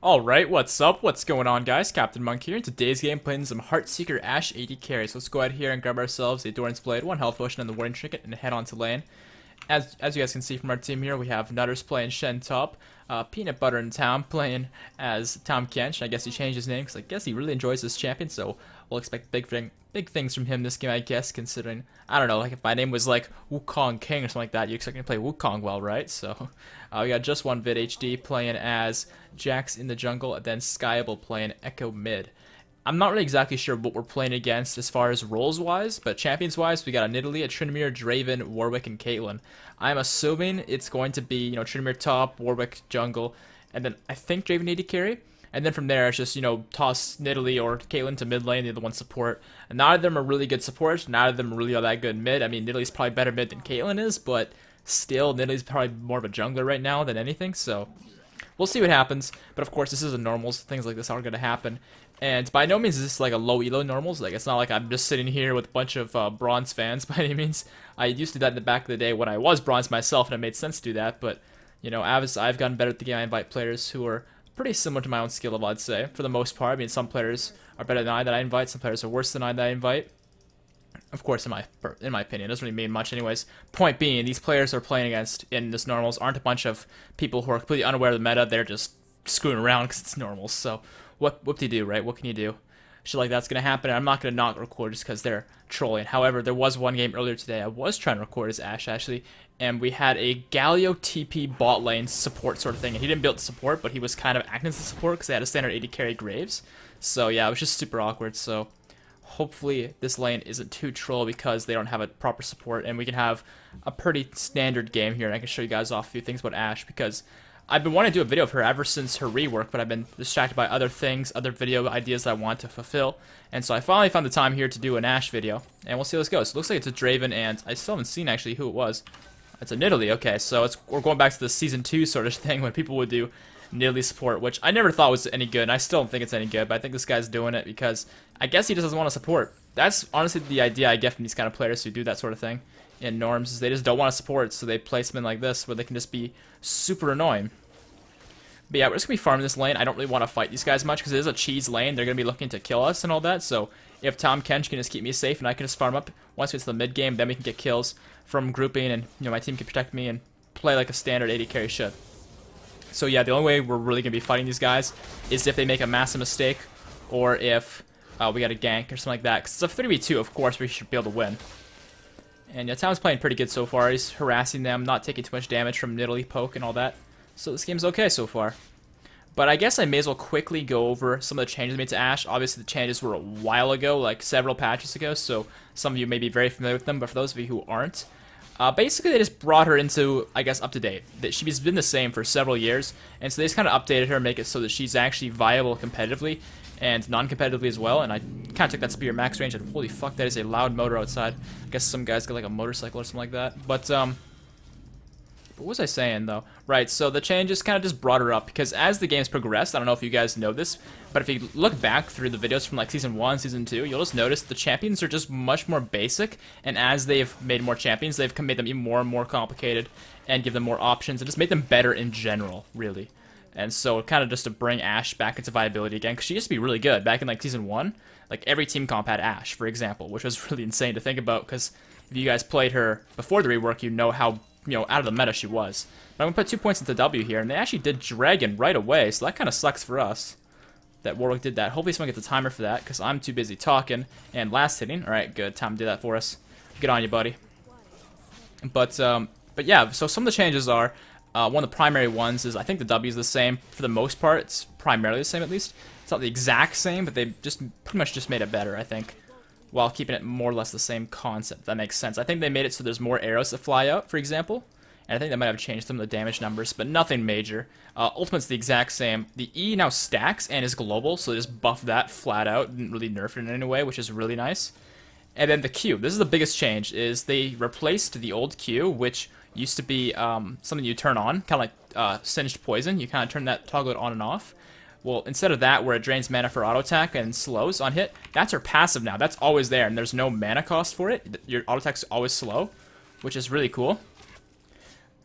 Alright, what's up? What's going on, guys? CaptainMonk here. In today's game, playing some Heartseeker Ashe AD carry. So let's go ahead here and grab ourselves a Doran's Blade, one health potion, and the Warning Trinket, and head on to lane. As you guys can see from our team here, we have Nutters playing Shen top, Peanut Butter in Town playing as Tom Kench. I guess he changed his name because I guess he really enjoys this champion, so we'll expect big things from him this game, I guess, considering, I don't know, like if my name was like Wukong King or something like that, you expect me to play Wukong well, right? So we got just one Vid HD playing as Jax in the jungle, and then Skyable playing Echo mid. I'm not really exactly sure what we're playing against as far as roles-wise, but champions-wise, we got a Nidalee, a Tryndamere, Draven, Warwick, and Caitlyn. I'm assuming it's going to be, Tryndamere top, Warwick jungle, and then I think Draven AD carry. And then from there, it's just, toss Nidalee or Caitlyn to mid lane, the other one support. And neither of them are really good supports, neither of them really are that good mid. I mean, Nidalee's probably better mid than Caitlyn is, but still, Nidalee's probably more of a jungler right now than anything, so we'll see what happens. But of course, this is a normals, things like this are going to happen. And by no means is this like a low elo normals, like it's not like I'm just sitting here with a bunch of bronze fans by any means. I used to do that in the back of the day when I was bronze myself, and it made sense to do that, but, as I've gotten better at the game, I invite players who are pretty similar to my own skill level, I'd say, for the most part. I mean, some players are better than I that I invite, some players are worse than I that I invite. Of course, in my opinion, it doesn't really mean much anyways. Point being, these players are playing against in this normals aren't a bunch of people who are completely unaware of the meta, they're just screwing around because it's normals, so what do you do, right? What can you do? Shit like that's going to happen, and I'm not going to not record just because they're trolling. However, there was one game earlier today I was trying to record as Ashe, actually, and we had a Galio TP bot lane support sort of thing, and he didn't build the support, but he was kind of acting as a support because they had a standard AD carry Graves. So yeah, it was just super awkward, so hopefully this lane isn't too troll because they don't have a proper support, and we can have a pretty standard game here, and I can show you guys off a few things about Ashe, because I've been wanting to do a video of her ever since her rework, but I've been distracted by other things, other video ideas that I want to fulfill. And so I finally found the time here to do an Ashe video, and we'll see how this goes. So it looks like it's a Draven, and I still haven't seen actually who it was. It's a Nidalee, okay, so we're going back to the Season 2 sort of thing when people would do Nidalee support, which I never thought was any good, and I still don't think it's any good, but I think this guy's doing it because I guess he just doesn't want to support. That's honestly the idea I get from these kind of players who do that sort of thing in norms, is they just don't want to support, so they play something like this where they can just be super annoying. But yeah, we're just going to be farming this lane. I don't really want to fight these guys much because it is a cheese lane. They're going to be looking to kill us and all that. So if Tom Kench can just keep me safe and I can just farm up once we get to the mid game, then we can get kills from grouping, and my team can protect me and play like a standard AD carry should. So yeah, the only way we're really going to be fighting these guys is if they make a massive mistake, or if we got a gank or something like that. Because it's a 3v2, of course, we should be able to win. And yeah, Tom's playing pretty good so far. He's harassing them, not taking too much damage from Nidalee poke and all that. So this game's okay so far. But I guess I may as well quickly go over some of the changes made to Ashe. Obviously, the changes were a while ago, like several patches ago, so some of you may be very familiar with them, but for those of you who aren't, basically they just brought her into, I guess, up to date. That she's been the same for several years, and so they just kind of updated her and make it so that she's actually viable competitively and non-competitively as well. And I kind of took that spear max range, and holy fuck, that is a loud motor outside. I guess some guys got like a motorcycle or something like that. But what was I saying, though? Right, so the changes kind of just brought her up, because as the game's progressed, I don't know if you guys know this, but if you look back through the videos from like Season 1, Season 2, you'll just notice the champions are just much more basic, and as they've made more champions, they've made them even more and more complicated, and give them more options, and just made them better in general, really. And so kind of just to bring Ashe back into viability again, because she used to be really good. Back in like Season 1, like every team comp had Ashe, for example, which was really insane to think about, because if you guys played her before the rework, you know how out of the meta she was. But I'm going to put 2 points into W here, and they actually did Dragon right away, so that kind of sucks for us that Warwick did that. Hopefully someone gets a timer for that, because I'm too busy talking and last hitting. Alright, good. Time to do that for us. Good on you, buddy. But yeah, so some of the changes are, one of the primary ones is, I think the W is the same for the most part. It's primarily the same, at least. It's not the exact same, but they just pretty much just made it better, I think, while keeping it more or less the same concept, if that makes sense. I think they made it so there's more arrows that fly out, for example, and I think they might have changed some of the damage numbers, but nothing major. Ultimate's the exact same. The E now stacks and is global, so they just buff that flat out, didn't really nerf it in any way, which is really nice. And then the Q, this is the biggest change, is they replaced the old Q, which used to be something you turn on, kind of like Singed Poison. You kind of turn that, toggle it on and off. Well, instead of that, where it drains mana for auto attack and slows on hit, that's her passive now. That's always there, and there's no mana cost for it. Your auto attack's always slow, which is really cool.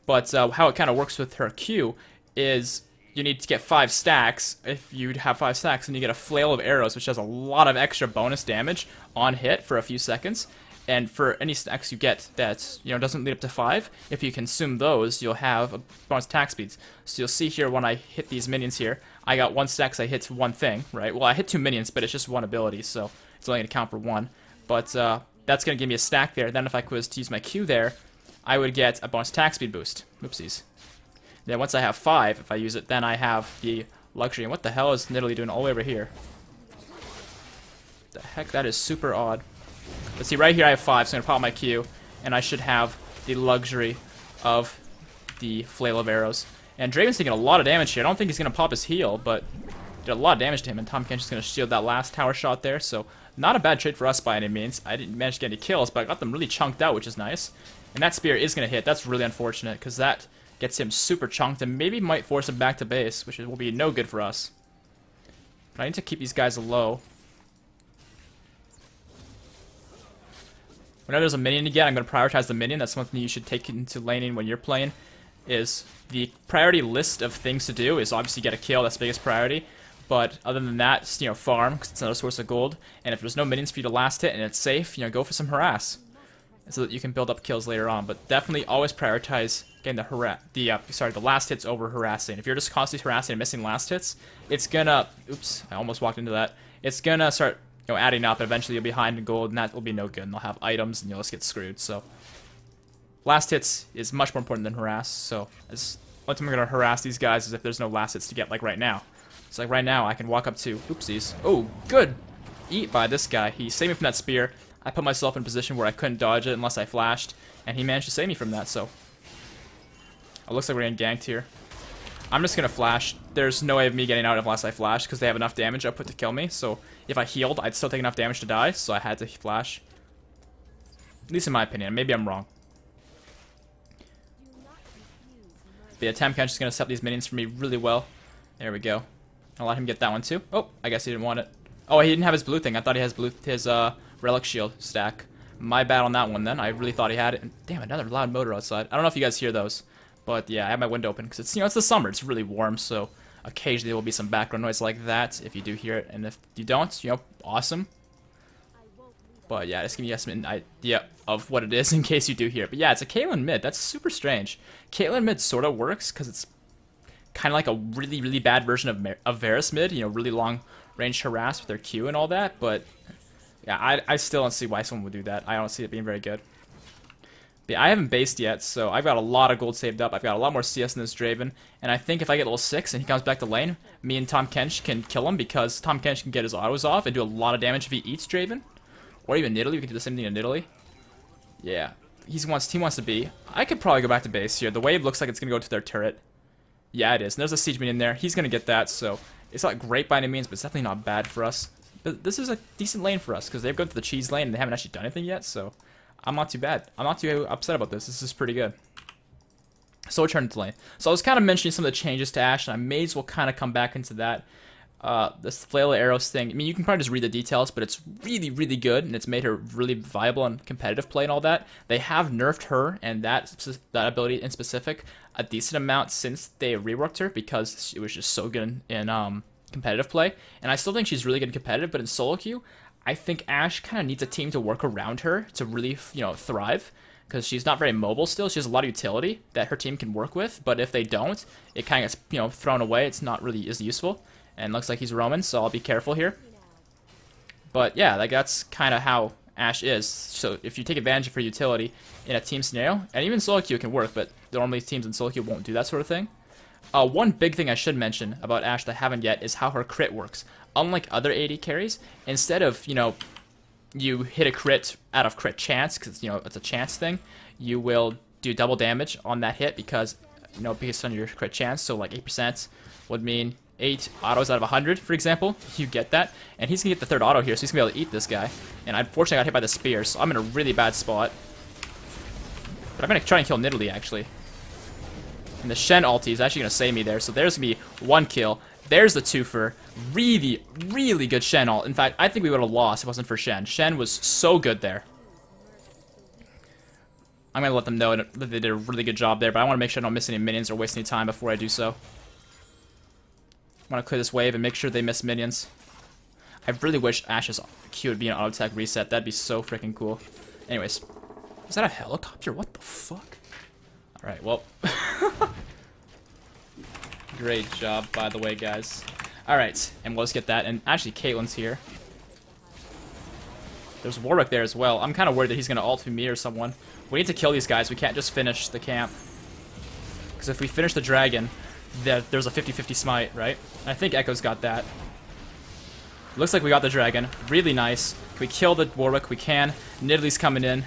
But how it kind of works with her Q is you need to get 5 stacks. If you have 5 stacks, then you get a flail of arrows, which does a lot of extra bonus damage on hit for a few seconds. And for any stacks you get that doesn't lead up to 5, if you consume those, you'll have a bonus attack speeds. So you'll see here when I hit these minions here, I got 1 stack, so I hit 1 thing, right? Well, I hit 2 minions, but it's just 1 ability, so it's only going to count for 1. But that's going to give me a stack there. Then if I was to use my Q there, I would get a bonus attack speed boost. Oopsies. Then once I have 5, if I use it, then I have the luxury. And what the hell is Nidalee doing all the way over here? The heck, that is super odd. But see, right here I have 5, so I'm going to pop my Q, and I should have the luxury of the flail of arrows. And Draven's taking a lot of damage here. I don't think he's going to pop his heal, but did a lot of damage to him, and Tahm Kench is going to shield that last tower shot there, so not a bad trade for us by any means. I didn't manage to get any kills, but I got them really chunked out, which is nice. And that spear is going to hit. That's really unfortunate, because that gets him super chunked, and maybe might force him back to base, which will be no good for us. But I need to keep these guys low. Whenever there's a minion to get, I'm going to prioritize the minion. That's something you should take into laning when you're playing. Is the priority list of things to do is obviously get a kill. That's the biggest priority. But other than that, just, farm, because it's another source of gold. And if there's no minions for you to last hit and it's safe, go for some harass, so that you can build up kills later on. But definitely always prioritize getting the last hits over harassing. If you're just constantly harassing and missing last hits, it's gonna, oops, I almost walked into that. It's gonna start adding up, and eventually you'll be behind in gold, and that will be no good. And they'll have items, and you'll just get screwed. So last hits is much more important than harass. So only time I'm gonna harass these guys is if there's no last hits to get, like right now. So like right now, I can walk up to, oopsies. Oh, good eat by this guy. He saved me from that spear. I put myself in a position where I couldn't dodge it unless I flashed, and he managed to save me from that. So it looks like we're getting ganked here. I'm just gonna flash. There's no way of me getting out unless I flash, because they have enough damage output to kill me. So if I healed, I'd still take enough damage to die, so I had to flash. At least in my opinion. Maybe I'm wrong. But yeah, Tahm Kench is gonna set up these minions for me really well. There we go. I'll let him get that one too. Oh, I guess he didn't want it. Oh, he didn't have his blue thing. I thought he has his relic shield stack. My bad on that one then. I really thought he had it. And damn, another loud motor outside. I don't know if you guys hear those. But yeah, I have my window open because it's it's the summer. It's really warm, so occasionally there will be some background noise like that if you do hear it, and if you don't, awesome. But yeah, just give you guys an idea of what it is in case you do hear it. But yeah, it's a Caitlyn mid. That's super strange. Caitlyn mid sort of works because it's kind of like a really, really bad version of Varus mid. Really long range harass with their Q and all that. But yeah, I still don't see why someone would do that. I don't see it being very good. But yeah, I haven't based yet, so I've got a lot of gold saved up. I've got a lot more CS in this Draven, and I think if I get level 6 and he comes back to lane, me and Tahm Kench can kill him, because Tahm Kench can get his autos off and do a lot of damage if he eats Draven. Or even Nidalee, we can do the same thing to Nidalee. Yeah, he wants to be. I could probably go back to base here. The wave looks like it's going to go to their turret. Yeah, it is. And there's a siege minion there. He's going to get that, so it's not great by any means, but it's definitely not bad for us. But this is a decent lane for us, because they've gone to the cheese lane and they haven't actually done anything yet, so I'm not too bad. I'm not too upset about this. This is pretty good. So we'll turn to lane. So I was kind of mentioning some of the changes to Ashe, and I may as well kind of come back into that. This flail of arrows thing, I mean, you can probably just read the details, but it's really, really good, and it's made her really viable in competitive play and all that. They have nerfed her and that ability in specific a decent amount since they reworked her, because it was just so good in competitive play. And I still think she's really good in competitive, but in solo queue, I think Ashe kind of needs a team to work around her to really, thrive, because she's not very mobile still. She has a lot of utility that her team can work with, but if they don't, it kind of gets, thrown away. It's not really as useful. And looks like he's Roman, so I'll be careful here. But yeah, that's kind of how Ashe is. So if you take advantage of her utility in a team scenario, and even solo queue can work, but normally teams in solo queue won't do that sort of thing. One big thing I should mention about Ashe that I haven't yet is how her crit works. Unlike other AD carries, instead of, you hit a crit out of crit chance, because, it's a chance thing, you will do double damage on that hit because, based on your crit chance. So like 8% would mean 8 autos out of 100, for example. You get that, and he's gonna get the third auto here, so he's gonna be able to eat this guy. And unfortunately, I got hit by the spear, so I'm in a really bad spot. But I'm gonna try and kill Nidalee, actually. And the Shen ulti is actually gonna save me there, so there's gonna be 1 kill. There's the twofer. Really, really good Shen ult. In fact, I think we would have lost if it wasn't for Shen. Shen was so good there. I'm gonna let them know that they did a really good job there, but I want to make sure I don't miss any minions or waste any time before I do so. Want to clear this wave and make sure they miss minions. I really wish Ashe's Q would be an auto attack reset. That'd be so freaking cool. Anyways, is that a helicopter? What the fuck? All right, well, great job, by the way, guys. All right, and we'll just get that. And actually, Caitlyn's here. There's Warwick there as well. I'm kind of worried that he's gonna ult me or someone. We need to kill these guys. We can't just finish the camp. Because if we finish the dragon, there's a 50-50 smite, right? I think Echo's got that. Looks like we got the dragon. Really nice. Can we kill the Warwick? We can. Nidalee's coming in.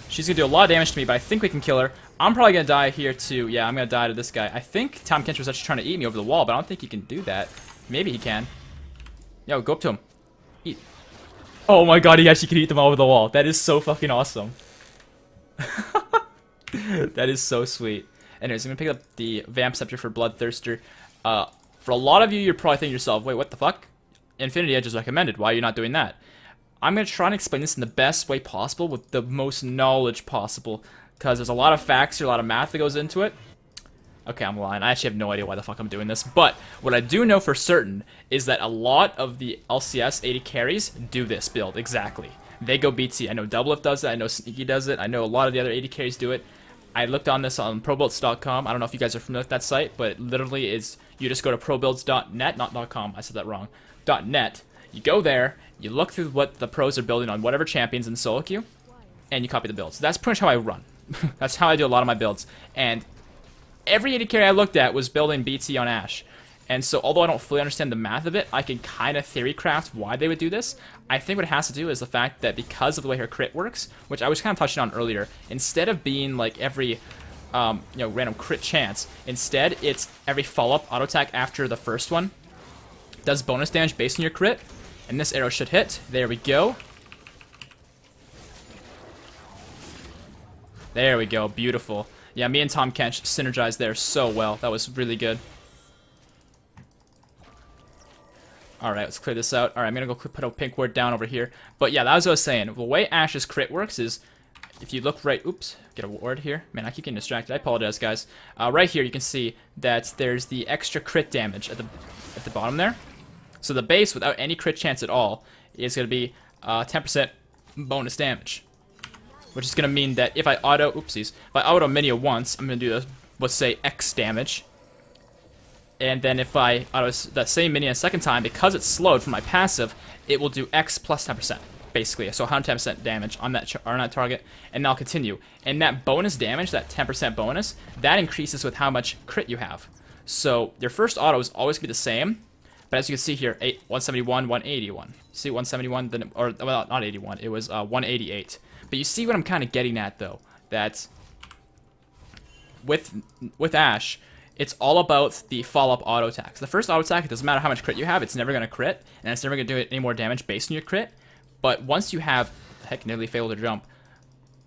She's going to do a lot of damage to me, but I think we can kill her. I'm probably going to die here too. Yeah, I'm going to die to this guy. I think Tom Kench was actually trying to eat me over the wall, but I don't think he can do that. Maybe he can. Yo, go up to him. Eat. Oh my god, he actually can eat them all over the wall. That is so fucking awesome. That is so sweet. Anyways, I'm going to pick up the Vamp Scepter for Bloodthirster. For a lot of you, you're probably thinking to yourself, wait, what the fuck? Infinity Edge is recommended. Why are you not doing that? I'm going to try and explain this in the best way possible with the most knowledge possible. Because there's a lot of facts here, a lot of math that goes into it. Okay, I'm lying. I actually have no idea why the fuck I'm doing this. But what I do know for certain is that a lot of the LCS AD carries do this build. Exactly. They go BT. I know Doublelift does it. I know Sneaky does it. I know a lot of the other AD carries do it. I looked on this on probuilds.com. I don't know if you guys are familiar with that site, but it literally is, you just go to probuilds.net, not .com, I said that wrong, .net. You go there, you look through what the pros are building on whatever champions in solo queue, and you copy the builds. That's pretty much how I run. That's how I do a lot of my builds. And every AD carry I looked at was building BT on Ashe. And so, although I don't fully understand the math of it, I can kind of theory craft why they would do this. I think what it has to do is the fact that because of the way her crit works, which I was kind of touching on earlier, instead of being like every, random crit chance, instead it's every follow-up auto attack after the first one does bonus damage based on your crit, and this arrow should hit. There we go. There we go. Beautiful. Yeah, me and Tom Kench synergized there so well. That was really good. Alright, let's clear this out. Alright, I'm gonna go put a pink ward down over here. But yeah, that was what I was saying. The way Ashe's crit works is, if you look right... Oops, get a ward here. Man, I keep getting distracted. I apologize, guys. Right here, you can see that there's the extra crit damage at the bottom there. So the base, without any crit chance at all, is going to be 10% bonus damage. Which is going to mean that if I auto... Oopsies. If I auto Minia once, I'm going to do, let's say, X damage. And then if I auto that same minion a second time, because it's slowed from my passive, it will do X plus 10%, basically. So 110% damage on that target, and I'll continue. And that bonus damage, that 10% bonus, that increases with how much crit you have. So your first auto is always going to be the same, but as you can see here, 171, 181. See 171, then, or well, not 81, it was 188. But you see what I'm kind of getting at, though, that with Ashe, it's all about the follow-up auto attacks. The first auto attack, it doesn't matter how much crit you have, it's never going to crit, and it's never going to do any more damage based on your crit. But once you have... Heck, nearly failed to jump.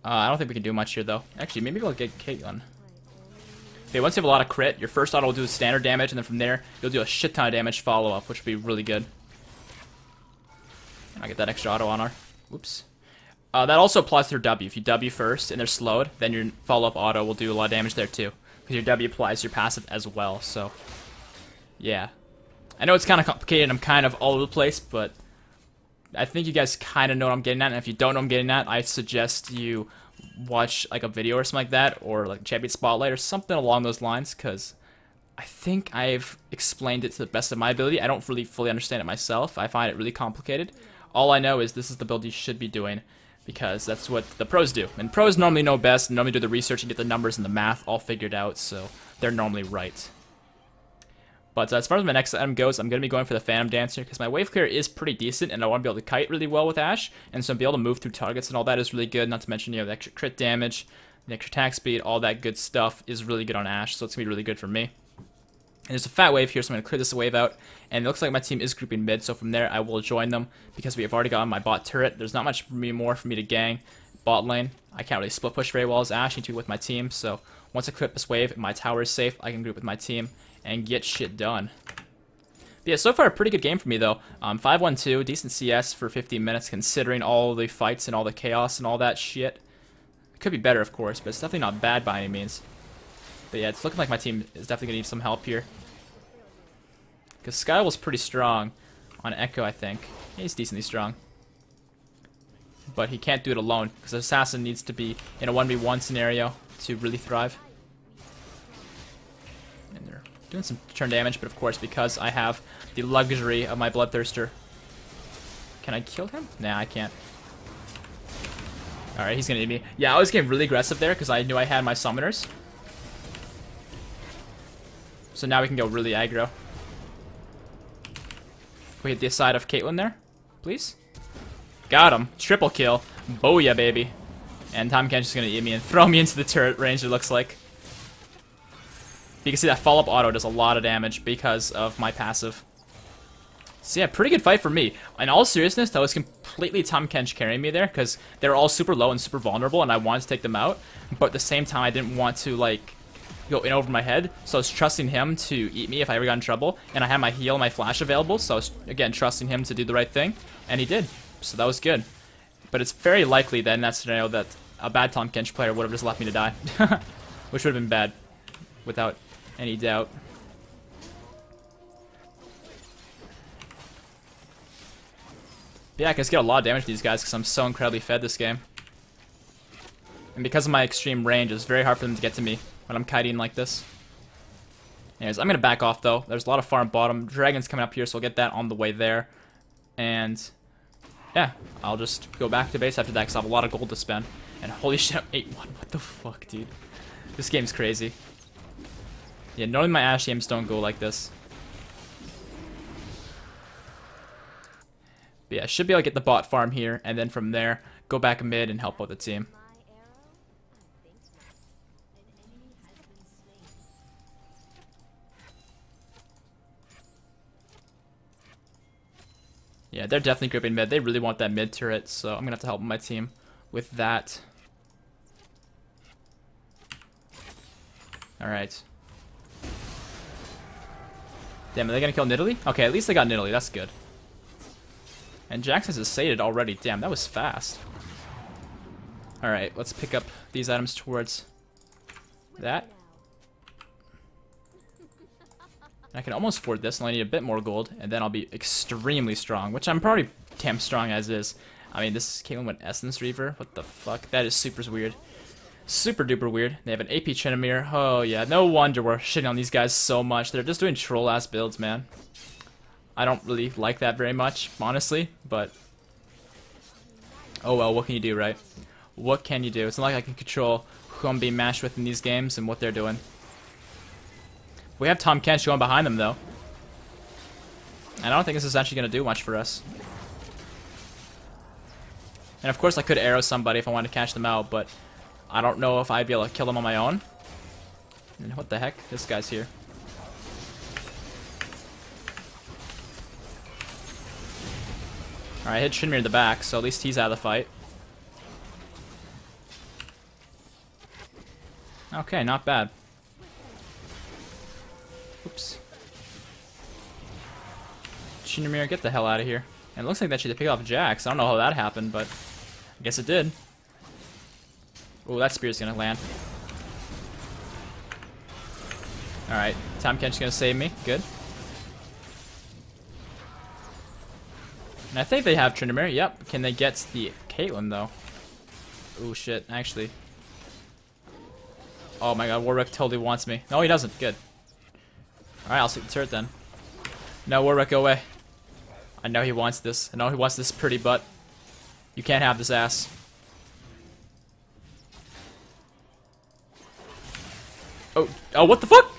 I don't think we can do much here, though. Actually, maybe we'll get Caitlyn. Okay, once you have a lot of crit, your first auto will do standard damage, and then from there, you'll do a shit ton of damage follow-up, which will be really good. I get that extra auto on her. Whoops. That also applies to her W. If you W first, and they're slowed, then your follow-up auto will do a lot of damage there, too. Because your W applies your passive as well, so... Yeah. I know it's kind of complicated, I'm kind of all over the place, but... I think you guys kind of know what I'm getting at, and if you don't know what I'm getting at, I suggest you watch, like, a video or something like that, or, like, Champion Spotlight, or something along those lines, because... I think I've explained it to the best of my ability. I don't really fully understand it myself. I find it really complicated. All I know is this is the build you should be doing, because that's what the pros do. And pros normally know best, and normally do the research and get the numbers and the math all figured out, so they're normally right. But as far as my next item goes, I'm going to be going for the Phantom Dancer, because my wave clear is pretty decent, and I want to be able to kite really well with Ashe, and so be able to move through targets and all that is really good, not to mention, you know, the extra crit damage, the extra attack speed, all that good stuff is really good on Ashe, so it's going to be really good for me. And there's a fat wave here, so I'm going to clear this wave out. And it looks like my team is grouping mid, so from there I will join them. Because we have already gotten my bot turret. There's not much more for me to gang. Bot lane, I can't really split push very well as Ashe. I need to with my team. So once I clip this wave and my tower is safe, I can group with my team and get shit done. But yeah, so far a pretty good game for me though. 5-1-2, decent CS for 15 minutes considering all the fights and all the chaos and all that shit. It could be better, of course, but it's definitely not bad by any means. But yeah, it's looking like my team is definitely going to need some help here. Because Sky was pretty strong on Echo, I think. He's decently strong. But he can't do it alone, because Assassin needs to be in a 1v1 scenario to really thrive. And they're doing some turn damage, but of course, because I have the luxury of my Bloodthirster. Can I kill him? Nah, I can't. Alright, he's gonna eat me. Yeah, I was getting really aggressive there, because I knew I had my summoners. So now we can go really aggro. We hit the side of Caitlyn there, please. Got him. Triple kill. Booyah, baby. And Tahm Kench's gonna eat me and throw me into the turret range, it looks like. You can see that follow-up auto does a lot of damage because of my passive. So yeah, pretty good fight for me. In all seriousness, that was completely Tahm Kench carrying me there, because they were all super low and super vulnerable, and I wanted to take them out. But at the same time, I didn't want to, like, go in over my head, so I was trusting him to eat me if I ever got in trouble. And I had my heal and my flash available, so I was, again, trusting him to do the right thing. And he did. So that was good. But it's very likely that in that scenario that a bad Tahm Kench player would have just left me to die. Which would have been bad. Without any doubt. Yeah, I can just get a lot of damage to these guys because I'm so incredibly fed this game. And because of my extreme range, it's very hard for them to get to me when I'm kiting like this. Anyways, I'm going to back off though. There's a lot of farm bottom. Dragon's coming up here, so I'll get that on the way there. And yeah, I'll just go back to base after that because I have a lot of gold to spend. And holy shit, I'm 8-1. What the fuck, dude? This game's crazy. Yeah, normally my Ashe games don't go like this. But yeah, I should be able to get the bot farm here, and then from there, go back mid and help out the team. Yeah, they're definitely gripping mid. They really want that mid turret, so I'm gonna have to help my team with that. Alright. Damn, are they gonna kill Nidalee? Okay, at least they got Nidalee, that's good. And Jax has sated already. Damn, that was fast. Alright, let's pick up these items towards that. I can almost afford this, and I need a bit more gold, and then I'll be extremely strong, which I'm probably damn strong as is. I mean, this is Caitlyn with Essence Reaver. What the fuck? That is super weird. Super duper weird. They have an AP Tryndamere. Oh yeah, no wonder we're shitting on these guys so much. They're just doing troll-ass builds, man. I don't really like that very much, honestly, but oh well, what can you do, right? What can you do? It's not like I can control who I'm being matched with in these games and what they're doing. We have Tahm Kench going behind them, though. And I don't think this is actually going to do much for us. And of course I could arrow somebody if I wanted to catch them out, but I don't know if I'd be able to kill them on my own. And what the heck? This guy's here. Alright, I hit Tryndamere in the back, so at least he's out of the fight. Okay, not bad. Oops. Tryndamere, get the hell out of here. And it looks like that she did pick off Jax. I don't know how that happened, but I guess it did. Oh, that spear's gonna land. Alright, Tahm Kench's gonna save me. Good. And I think they have Tryndamere. Yep. Can they get the Caitlyn, though? Oh, shit. Actually. Oh my god, Warwick totally wants me. No, he doesn't. Good. Alright, I'll take the turret then. No, Warwick, go away. I know he wants this. I know he wants this pretty butt. You can't have this ass. Oh, what the fuck?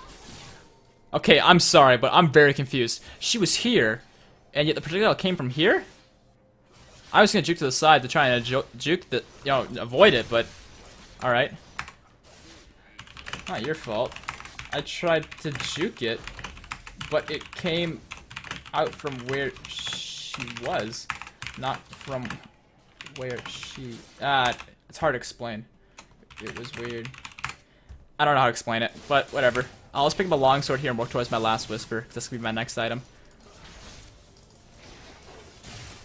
Okay, I'm sorry, but I'm very confused. She was here, and yet the projectile came from here? I was gonna juke to the side to try and juke the, avoid it, but alright. Not your fault. I tried to juke it, but it came out from where she was, not from where she... it's hard to explain. It was weird. I don't know how to explain it, but whatever. I'll just pick up a longsword here and work towards my last whisper, because that's going to be my next item.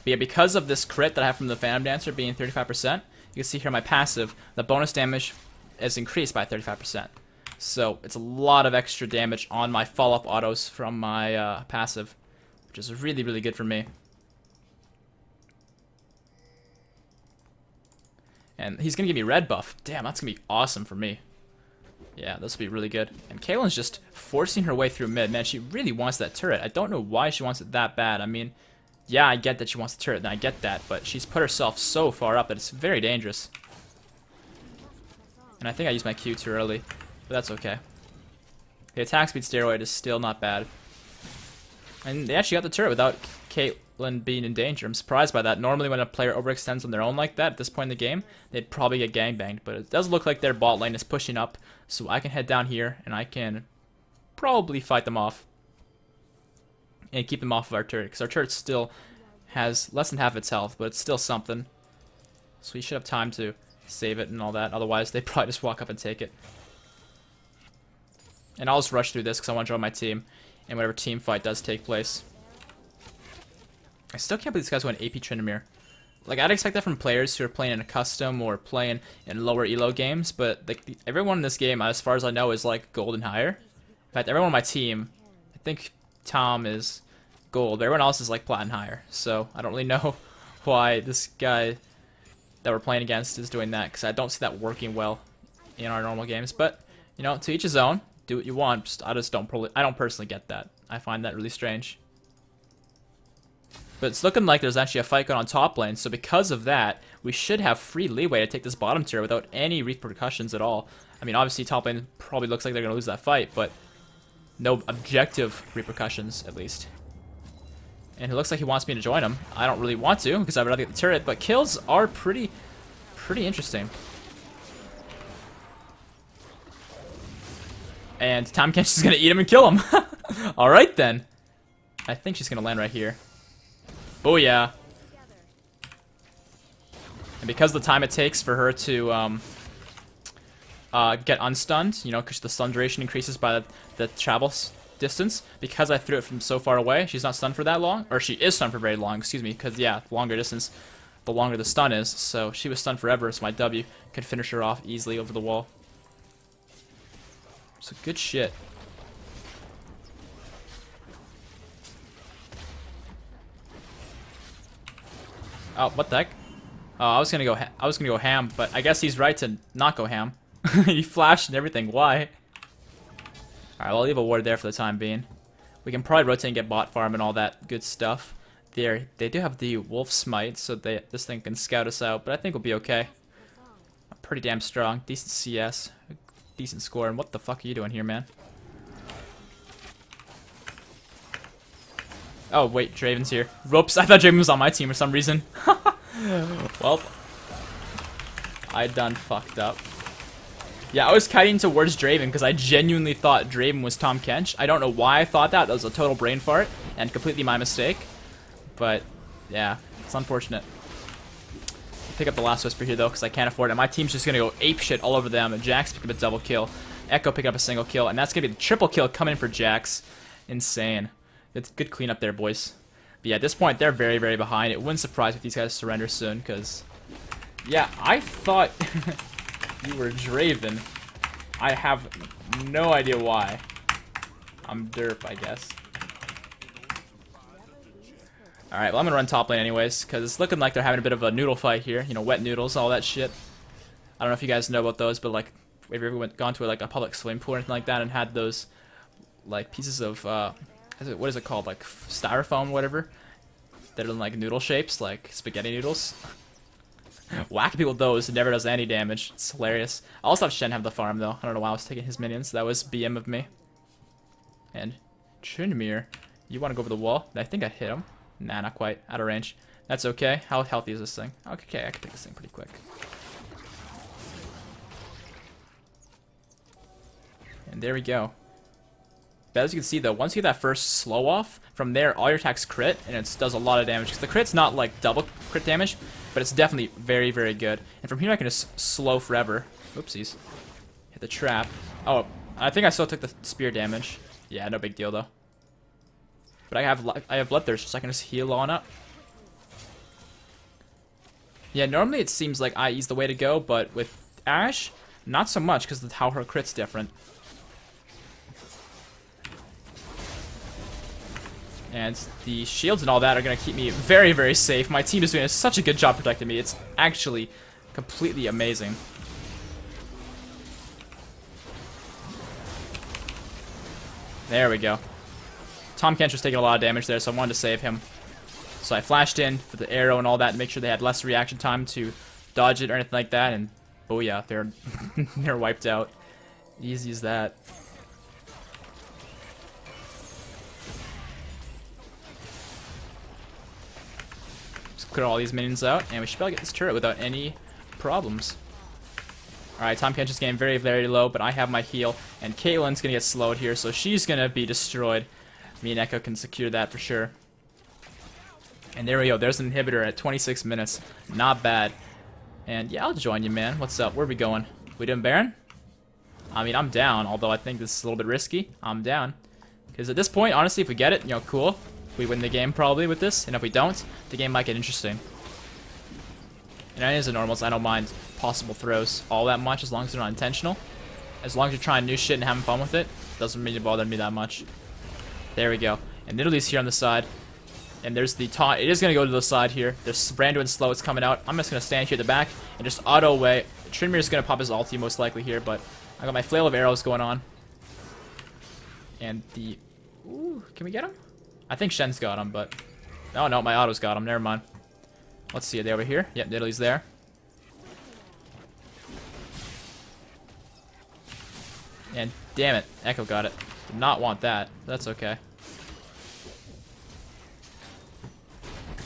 But yeah, because of this crit that I have from the Phantom Dancer being 35%, you can see here my passive, the bonus damage is increased by 35%. So it's a lot of extra damage on my follow-up autos from my passive, which is really, really good for me. And he's going to give me red buff. Damn, that's going to be awesome for me. Yeah, this will be really good. And Caitlyn's just forcing her way through mid. Man, she really wants that turret. I don't know why she wants it that bad. I mean, yeah, I get that she wants the turret, and I get that. But she's put herself so far up that it's very dangerous. And I think I used my Q too early. But that's okay. The attack speed steroid is still not bad. And they actually got the turret without Caitlyn being in danger. I'm surprised by that. Normally when a player overextends on their own like that at this point in the game, they'd probably get gangbanged. But it does look like their bot lane is pushing up. So I can head down here and I can probably fight them off. And keep them off of our turret. Because our turret still has less than half its health, but it's still something. So we should have time to save it and all that. Otherwise, they probably just walk up and take it. And I'll just rush through this because I want to join my team. And whatever team fight does take place. I still can't believe this guy's going AP Tryndamere. Like, I'd expect that from players who are playing in a custom or playing in lower elo games. But everyone in this game, as far as I know, is like gold and higher. In fact, everyone on my team, I think Tom is gold. But everyone else is like plat and higher. So I don't really know why this guy that we're playing against is doing that. Because I don't see that working well in our normal games. But, you know, to each his own. Do what you want. I don't personally get that. I find that really strange. But it's looking like there's actually a fight going on top lane. So because of that, we should have free leeway to take this bottom tier without any repercussions at all. I mean, obviously top lane probably looks like they're going to lose that fight, but no objective repercussions at least. And it looks like he wants me to join him. I don't really want to because I would rather get the turret, but kills are pretty interesting. And Tahm Kench is going to eat him and kill him. Alright then. I think she's going to land right here. Booyah. And because of the time it takes for her to get unstunned, you know, because the stun duration increases by the travel distance, because I threw it from so far away, she's not stunned for that long. Or she is stunned for very long, excuse me, because, yeah, the longer distance, the longer the stun is. So she was stunned forever, so my W could finish her off easily over the wall. So good shit. Oh, what the heck? Oh, I was gonna go ham, but I guess he's right to not go ham. He flashed and everything. Why? All right, well, I'll leave a ward there for the time being. We can probably rotate and get bot farm and all that good stuff. They do have the wolf smite, so this thing can scout us out, but I think we'll be okay. Pretty damn strong, decent CS, decent score. And what the fuck are you doing here, man? Oh, wait, Draven's here. Whoops, I thought Draven was on my team for some reason. Well, I done fucked up. Yeah, I was kiting towards Draven because I genuinely thought Draven was Tahm Kench. I don't know why I thought that. That was a total brain fart and completely my mistake. But, yeah, it's unfortunate. Pick up the last whisper here, though, because I can't afford it. My team's just going to go ape shit all over them. And Jax pick up a double kill. Echo pick up a single kill. And that's going to be the triple kill coming in for Jax. Insane. It's good cleanup there, boys. But yeah, at this point, they're very, very behind. It wouldn't surprise me if these guys surrender soon, because... Yeah, I thought you were Draven. I have no idea why. I'm derp, I guess. Alright, well, I'm gonna run top lane anyways, because it's looking like they're having a bit of a noodle fight here. You know, wet noodles, all that shit. I don't know if you guys know about those, but, like, if you ever gone to, like, a public swimming pool or anything like that and had those, like, pieces of, what is it called? Like, styrofoam, whatever? That are in, like, noodle shapes, like spaghetti noodles. Whack people with those, it never does any damage. It's hilarious. I also have Shen have the farm, though. I don't know why I was taking his minions. That was BM of me. And Tryndamere, you want to go over the wall? I think I hit him. Nah, not quite. Out of range. That's okay. How healthy is this thing? Okay, I can take this thing pretty quick. And there we go. But as you can see, though, once you get that first slow off, from there, all your attacks crit, and it does a lot of damage. Because the crit's not, like, double crit damage, but it's definitely very, very good. And from here, I can just slow forever. Oopsies. Hit the trap. Oh, I think I still took the spear damage. Yeah, no big deal, though. But I have Bloodthirst, so I can just heal on up. Yeah, normally it seems like IE's the way to go, but with Ashe, not so much, because of how her crit's different. And the shields and all that are going to keep me very, very safe. My team is doing such a good job protecting me. It's actually completely amazing. There we go. Tom Kench was taking a lot of damage there, so I wanted to save him. So I flashed in for the arrow and all that to make sure they had less reaction time to dodge it or anything like that, and booyah, they're they're wiped out. Easy as that. Just clear all these minions out, and we should be able to get this turret without any problems. Alright, Tom Kench is getting very, very low, but I have my heal, and Caitlyn's gonna get slowed here, so she's gonna be destroyed. Me and Echo can secure that for sure. And there we go, there's an inhibitor at 26 minutes. Not bad. And yeah, I'll join you, man. What's up? Where are we going? We doing Baron? I mean, I'm down, although I think this is a little bit risky. I'm down. Because at this point, honestly, if we get it, you know, cool. We win the game probably with this, and if we don't, the game might get interesting. And as a normals, I don't mind possible throws all that much as long as they're not intentional. As long as you're trying new shit and having fun with it, doesn't really bother me that much. There we go. And Nidalee here on the side. And there's the taunt. It is going to go to the side here. There's Brando and Slow. It's coming out. I'm just going to stand here at the back and just auto away. Trinmere is going to pop his ulti most likely here, but I got my flail of arrows going on. And the... Ooh, can we get him? I think Shen's got him, but... Oh, no, my auto's got him. Never mind. Let's see. Are they over here? Yep, Nidalee's there. And damn it, Echo got it. Did not want that. That's okay.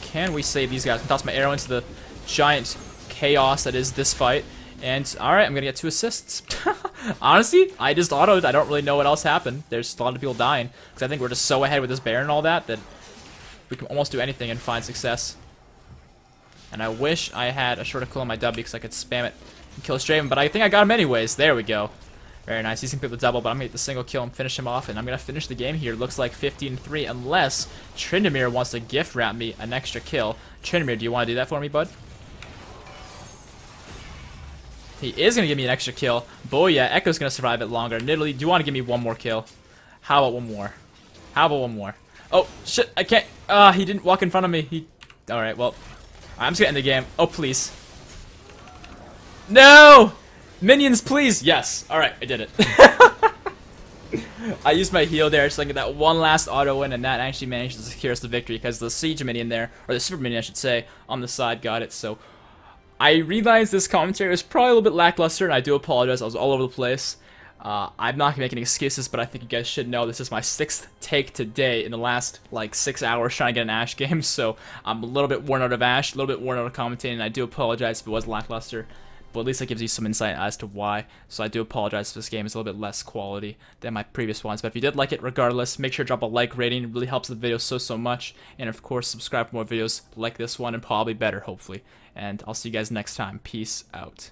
Can we save these guys? I toss my arrow into the giant chaos that is this fight. And alright, I'm gonna get 2 assists. Honestly, I just autoed. I don't really know what else happened. There's a lot of people dying. Because I think we're just so ahead with this Baron and all that that we can almost do anything and find success. And I wish I had a shorter kill on my W because I could spam it and kill Straven, but I think I got him anyways. There we go. Very nice. He's going to pick the double, but I'm going to get the single kill and finish him off, and I'm going to finish the game here. Looks like 15-3, unless Tryndamere wants to gift wrap me an extra kill. Tryndamere, do you want to do that for me, bud? He is going to give me an extra kill. Booyah, Echo's going to survive it longer. Nidalee, do you want to give me one more kill? How about one more? How about one more? Oh, shit, I can't. He didn't walk in front of me. Alright, well, I'm just going to end the game. Oh, please. No! Minions, please! Yes. Alright, I did it. I used my heal there so I get that one last auto win, and that actually managed to secure us the victory because the siege minion there, or the super minion I should say, on the side got it. So I realized this commentary was probably a little bit lackluster, and I do apologize. I was all over the place. I'm not gonna make any excuses, but I think you guys should know this is my 6th take today in the last like 6 hours trying to get an Ashe game. So I'm a little bit worn out of Ashe, a little bit worn out of commentating, and I do apologize if it was lackluster. But at least that gives you some insight as to why. So I do apologize if this game is a little bit less quality than my previous ones. But if you did like it, regardless, make sure to drop a like rating. It really helps the video so much. And of course, subscribe for more videos like this one and probably better, hopefully. And I'll see you guys next time. Peace out.